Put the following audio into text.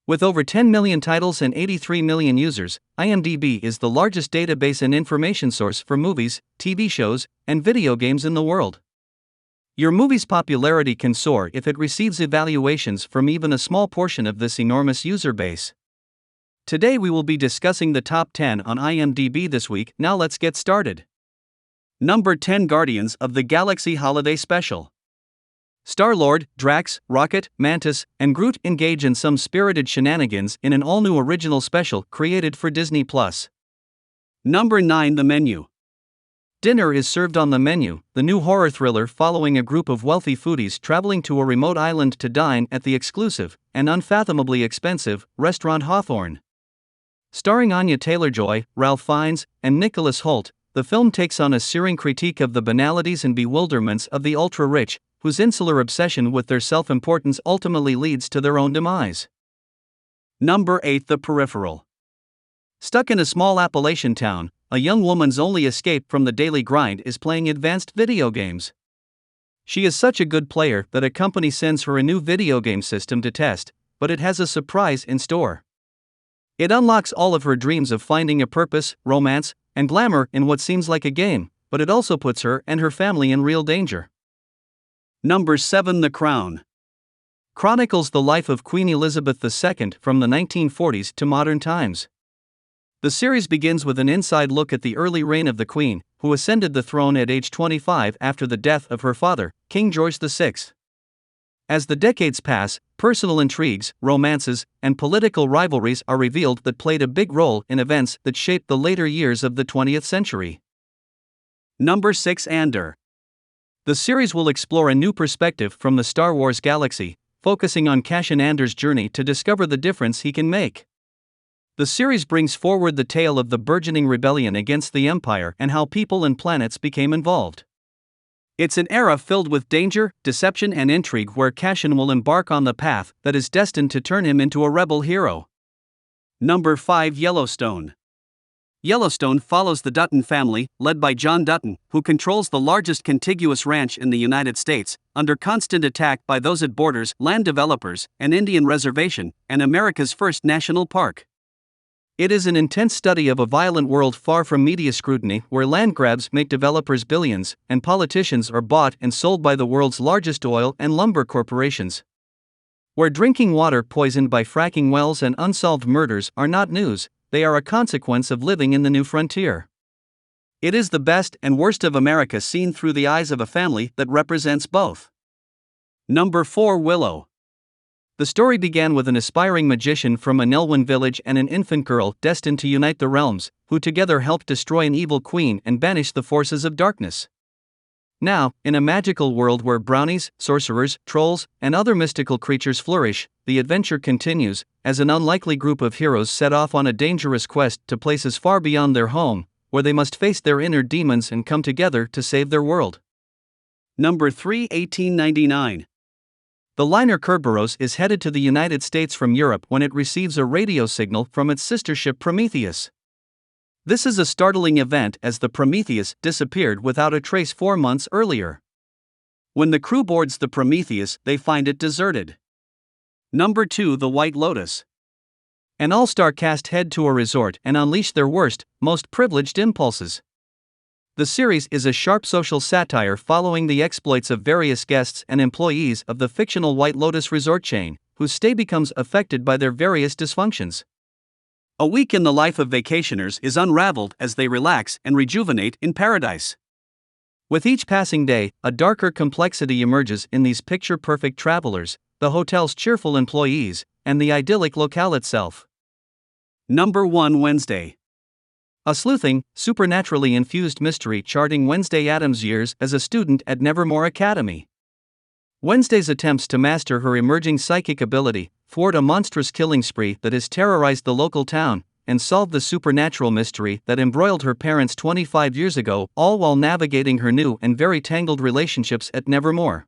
With over 10 million titles and 83 million users, IMDb is the largest database and information source for movies, TV shows, and video games in the world. Your movie's popularity can soar if it receives evaluations from even a small portion of this enormous user base. Today we will be discussing the top 10 on IMDb this week. Now let's get started. Number 10, Guardians of the Galaxy Holiday Special. Star-Lord, Drax, Rocket, Mantis, and Groot engage in some spirited shenanigans in an all-new original special created for Disney+. Number 9, The Menu. Dinner is served on the menu, the new horror thriller following a group of wealthy foodies traveling to a remote island to dine at the exclusive, and unfathomably expensive, restaurant Hawthorne. Starring Anya Taylor-Joy, Ralph Fiennes, and Nicholas Hoult, the film takes on a searing critique of the banalities and bewilderments of the ultra-rich, whose insular obsession with their self-importance ultimately leads to their own demise. Number 8, The Peripheral. Stuck in a small Appalachian town, a young woman's only escape from the daily grind is playing advanced video games. She is such a good player that a company sends her a new video game system to test, but it has a surprise in store. It unlocks all of her dreams of finding a purpose, romance, and glamour in what seems like a game, but it also puts her and her family in real danger. Number 7, The Crown. Chronicles the life of Queen Elizabeth II from the 1940s to modern times. The series begins with an inside look at the early reign of the Queen, who ascended the throne at age 25 after the death of her father, King George VI. As the decades pass, personal intrigues, romances, and political rivalries are revealed that played a big role in events that shaped the later years of the 20th century. Number 6, Andor. The series will explore a new perspective from the Star Wars galaxy, focusing on Cassian Andor's journey to discover the difference he can make. The series brings forward the tale of the burgeoning rebellion against the Empire and how people and planets became involved. It's an era filled with danger, deception, and intrigue where Cassian will embark on the path that is destined to turn him into a rebel hero. Number 5, Yellowstone. Yellowstone follows the Dutton family, led by John Dutton, who controls the largest contiguous ranch in the United States, under constant attack by those it borders, land developers, an Indian reservation, and America's first national park. It is an intense study of a violent world far from media scrutiny, where land grabs make developers billions, and politicians are bought and sold by the world's largest oil and lumber corporations. Where drinking water poisoned by fracking wells and unsolved murders are not news, they are a consequence of living in the new frontier. It is the best and worst of America seen through the eyes of a family that represents both. Number 4, Willow. The story began with an aspiring magician from an Elwyn village and an infant girl destined to unite the realms, who together helped destroy an evil queen and banish the forces of darkness. Now, in a magical world where brownies, sorcerers, trolls, and other mystical creatures flourish, the adventure continues, as an unlikely group of heroes set off on a dangerous quest to places far beyond their home, where they must face their inner demons and come together to save their world. Number 3, 1899. The liner Kerberos is headed to the United States from Europe when it receives a radio signal from its sister ship Prometheus. This is a startling event as the Prometheus disappeared without a trace 4 months earlier. When the crew boards the Prometheus, they find it deserted. Number 2, The White Lotus. An all-star cast head to a resort and unleash their worst, most privileged impulses. The series is a sharp social satire following the exploits of various guests and employees of the fictional White Lotus resort chain, whose stay becomes affected by their various dysfunctions. A week in the life of vacationers is unraveled as they relax and rejuvenate in paradise. With each passing day, a darker complexity emerges in these picture-perfect travelers, the hotel's cheerful employees, and the idyllic locale itself. Number 1, Wednesday. A sleuthing, supernaturally infused mystery charting Wednesday Addams' years as a student at Nevermore Academy. Wednesday's attempts to master her emerging psychic ability, thwart a monstrous killing spree that has terrorized the local town, and solve the supernatural mystery that embroiled her parents 25 years ago, all while navigating her new and very tangled relationships at Nevermore.